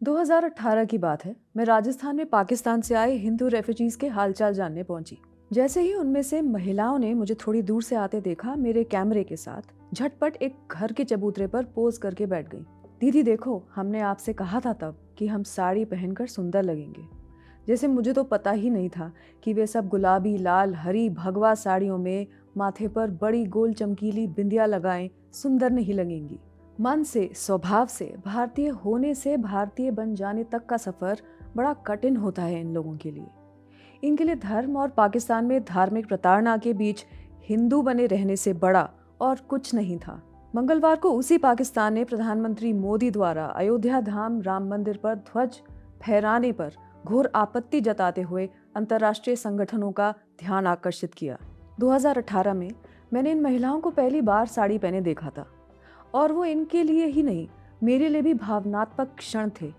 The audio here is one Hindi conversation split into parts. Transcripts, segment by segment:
2018 की बात है। मैं राजस्थान में पाकिस्तान से आए हिंदू रेफ्यूजीज के हालचाल जानने पहुंची। जैसे ही उनमें से महिलाओं ने मुझे थोड़ी दूर से आते देखा, मेरे कैमरे के साथ झटपट एक घर के चबूतरे पर पोज करके बैठ गई। दीदी देखो, हमने आपसे कहा था तब कि हम साड़ी पहनकर सुंदर लगेंगे। जैसे मुझे तो पता ही नहीं था कि वे सब गुलाबी, लाल, हरी भगवा साड़ियों में माथे पर बड़ी गोल चमकीली बिंदिया लगाएं सुंदर नहीं लगेंगी। मन से, स्वभाव से भारतीय होने से भारतीय बन जाने तक का सफर बड़ा कठिन होता है इन लोगों के लिए। इनके लिए धर्म और पाकिस्तान में धार्मिक प्रताड़ना के बीच हिंदू बने रहने से बड़ा और कुछ नहीं था। मंगलवार को उसी पाकिस्तान ने प्रधानमंत्री मोदी द्वारा अयोध्या धाम राम मंदिर पर ध्वज फहराने पर घोर आपत्ति जताते हुए अंतर्राष्ट्रीय संगठनों का ध्यान आकर्षित किया। 2018 में मैंने इन महिलाओं को पहली बार साड़ी पहने देखा था, और वो इनके लिए ही नहीं, मेरे लिए भी भावनात्मक क्षण थे।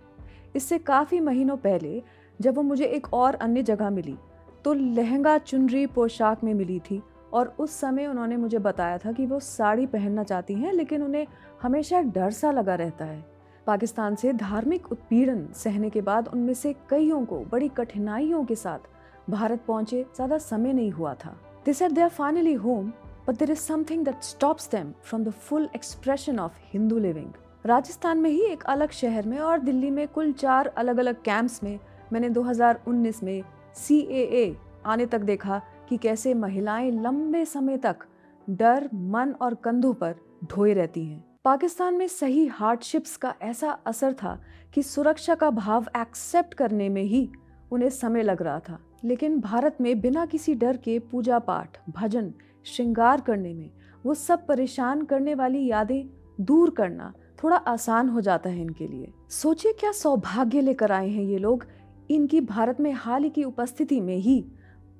इससे काफ़ी महीनों पहले जब वो मुझे एक और अन्य जगह मिली तो लहंगा चुनरी पोशाक में मिली थी, और उस समय उन्होंने मुझे बताया था कि वो साड़ी पहनना चाहती हैं, लेकिन उन्हें हमेशा एक डर सा लगा रहता है। पाकिस्तान से धार्मिक उत्पीड़न सहने के बाद उनमें से कईयों को बड़ी कठिनाइयों के साथ भारत पहुंचे ज़्यादा समय नहीं हुआ था। They said they are finally home, but there is something that stops them from the full expression of Hindu living. Rajasthan में ही एक अलग शहर में और दिल्ली में कुल 4 अलग अलग कैंप्स में मैंने 2019 में CAA आने तक देखा कि कैसे महिलाएं लंबे समय तक डर, मन और कंधों पर ढोए रहती हैं। पाकिस्तान में सही हार्डशिप्स का ऐसा असर था कि सुरक्षा का भाव एक्सेप्ट करने में ही उन्हें समय लग रहा था। लेकिन भारत में बिना किसी डर के पूजा पाठ, भजन, श्रृंगार करने में वो सब परेशान करने वाली यादें दूर करना थोड़ा आसान हो जाता है इनके लिए। सोचिए क्या सौभाग्य लेकर आए हैं ये लोग। इनकी भारत में हाल ही की उपस्थिति में ही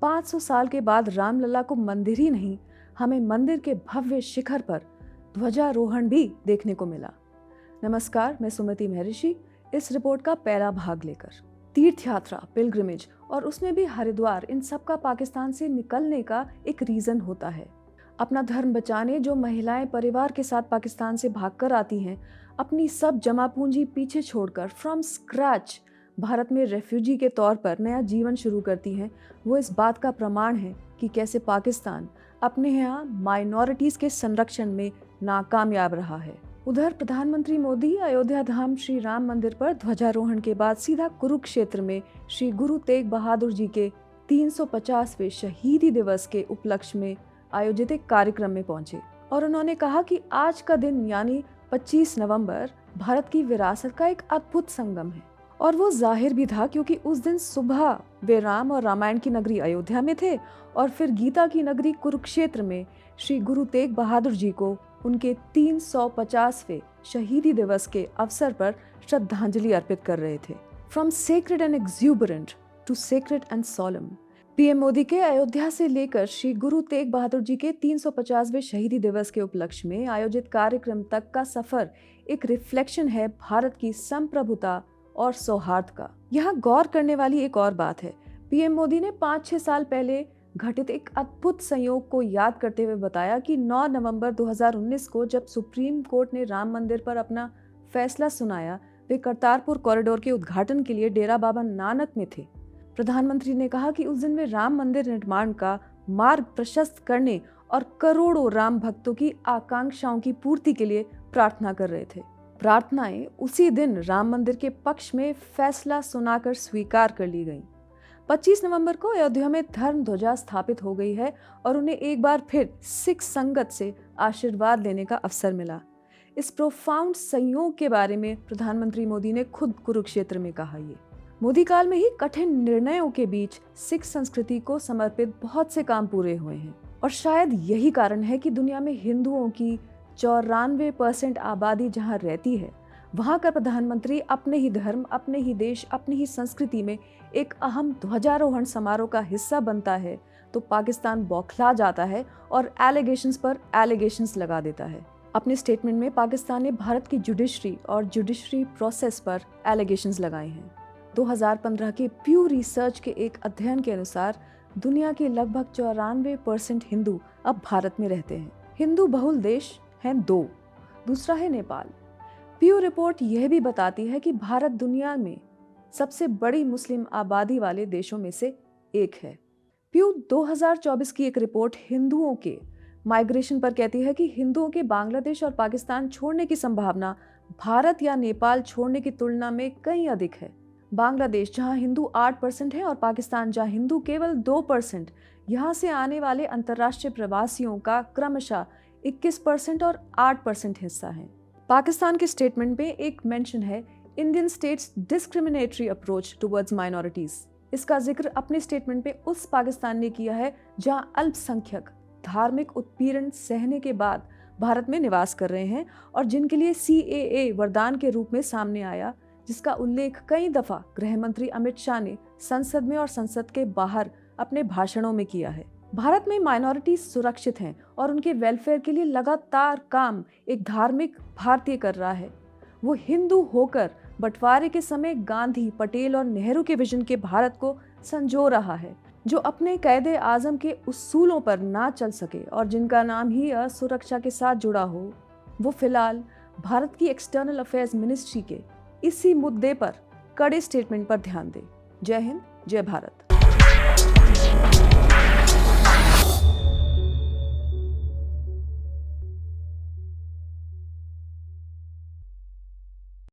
500 साल के बाद रामलला को मंदिर ही नहीं, हमें मंदिर के भव्य शिखर पर ध्वजारोहण भी देखने को मिला। नमस्कार, मैं सुमति महर्षि इस रिपोर्ट का पहला भाग लेकर। तीर्थ यात्रा, पिलग्रिमेज और उसमें भी हरिद्वार, इन सब का पाकिस्तान से निकलने का एक रीजन होता है। अपना धर्म बचाने जो महिलाएं परिवार के साथ पाकिस्तान से भागकर आती हैं, अपनी सब जमा पूंजी पीछे छोड़कर फ्रॉम स्क्रैच भारत में रेफ्यूजी के तौर पर नया जीवन शुरू करती हैं, वो इस बात का प्रमाण है कि कैसे पाकिस्तान अपने यहाँ माइनॉरिटीज के संरक्षण में नाकामयाब रहा है। उधर प्रधानमंत्री मोदी अयोध्या धाम श्री राम मंदिर पर ध्वजारोहण के बाद सीधा कुरुक्षेत्र में श्री गुरु तेग बहादुर जी के 350वें शहीदी दिवस के उपलक्ष्य में आयोजित एक कार्यक्रम में पहुंचे, और उन्होंने कहा कि आज का दिन यानी 25 नवंबर भारत की विरासत का एक अद्भुत संगम है। और वो जाहिर भी था, क्योंकि उस दिन सुबह वे राम और रामायण की नगरी अयोध्या में थे और फिर गीता की नगरी कुरुक्षेत्र में श्री गुरु तेग बहादुर जी को उनके 350वें शहीदी दिवस के अवसर पर श्रद्धांजलि अर्पित कर रहे थे। From sacred and exuberant to sacred and solemn, PM Modi के अयोध्या से लेकर श्री गुरु तेग बहादुर जी के 350वें शहीदी दिवस के उपलक्ष्य में आयोजित कार्यक्रम तक का सफर एक रिफ्लेक्शन है भारत की संप्रभुता और सौहार्द का। यहाँ गौर करने वाली एक और बात है। पीएम मोदी ने 5-6 साल पहले घटित एक अद्भुत संयोग को याद करते हुए बताया कि 9 नवंबर 2019 को जब सुप्रीम कोर्ट ने राम मंदिर पर अपना फैसला सुनाया, वे करतारपुर कॉरिडोर के उद्घाटन के लिए डेरा बाबा नानक में थे। प्रधानमंत्री ने कहा कि उस दिन वे राम मंदिर निर्माण का मार्ग प्रशस्त करने और करोड़ों राम भक्तों की आकांक्षाओं की पूर्ति के लिए प्रार्थना कर रहे थे। प्रार्थनाएं उसी दिन राम मंदिर के पक्ष में फैसला सुनाकर स्वीकार कर ली गईं। 25 नवंबर को अयोध्या में धर्म ध्वजा स्थापित हो गई है और उन्हें एक बार फिर सिख संगत से आशीर्वाद लेने का अवसर मिला। इस प्रोफाउंड संयोग के बारे में प्रधानमंत्री मोदी ने खुद कुरुक्षेत्र में कहा। ये मोदी काल में ही कठिन निर्णयों के बीच सिख संस्कृति को समर्पित बहुत से काम पूरे हुए हैं, और शायद यही कारण है कि दुनिया में हिंदुओं की 94% आबादी जहां रहती है, वहां का प्रधानमंत्री अपने ही धर्म, अपने ही देश, अपनी ही संस्कृति में एक अहम ध्वजारोहण समारोह का हिस्सा बनता है तो पाकिस्तान बौखला जाता है और एलिगेशंस पर एलिगेशंस लगा देता है। अपने स्टेटमेंट में पाकिस्तान ने भारत की जुडिशरी और जुडिशरी प्रोसेस पर एलिगेशंस लगाए हैं। 2015 के प्यू रिसर्च के एक अध्ययन के अनुसार दुनिया के लगभग 94% हिंदू अब भारत में रहते हैं। हिंदू बहुल देश हैं 2, दूसरा है नेपाल। प्यू रिपोर्ट यह भी बताती है कि भारत दुनिया में सबसे बड़ी मुस्लिम आबादी वाले देशों में से एक है। प्यू 2024 की एक रिपोर्ट हिंदुओं के माइग्रेशन पर कहती है कि हिंदुओं के बांग्लादेश और पाकिस्तान छोड़ने की संभावना भारत या नेपाल छोड़ने की तुलना में कहीं अधिक है। बांग्लादेश जहां हिंदू 8% है और पाकिस्तान जहां हिंदू केवल 2%, यहां से आने वाले अंतर्राष्ट्रीय प्रवासियों का क्रमशः 21% और 8% हिस्सा है। पाकिस्तान के स्टेटमेंट में एक मेंशन है Indian states discriminatory approach towards minorities. इसका जिक्र अपने स्टेटमेंट में उस पाकिस्तान ने किया है जहां अल्पसंख्यक धार्मिक उत्पीड़न सहने के बाद भारत में निवास कर रहे हैं और जिनके लिए CAA वरदान के रूप में सामने आया, जिसका उल्लेख कई दफा गृह मंत्री अमित शाह ने संसद में और संसद के बाहर अपने भाषणों में किया है। भारत में माइनॉरिटीज सुरक्षित हैं और उनके वेलफेयर के लिए लगातार काम एक धार्मिक भारतीय कर रहा है। वो हिंदू होकर बंटवारे के समय गांधी, पटेल और नेहरू के विजन के भारत को संजो रहा है, जो अपने कायदे आजम के उसूलों पर ना चल सके और जिनका नाम ही असुरक्षा के साथ जुड़ा हो, वो फिलहाल भारत की एक्सटर्नल अफेयर्स मिनिस्ट्री के इसी मुद्दे पर कड़े स्टेटमेंट पर ध्यान दे। जय हिंद, जय भारत।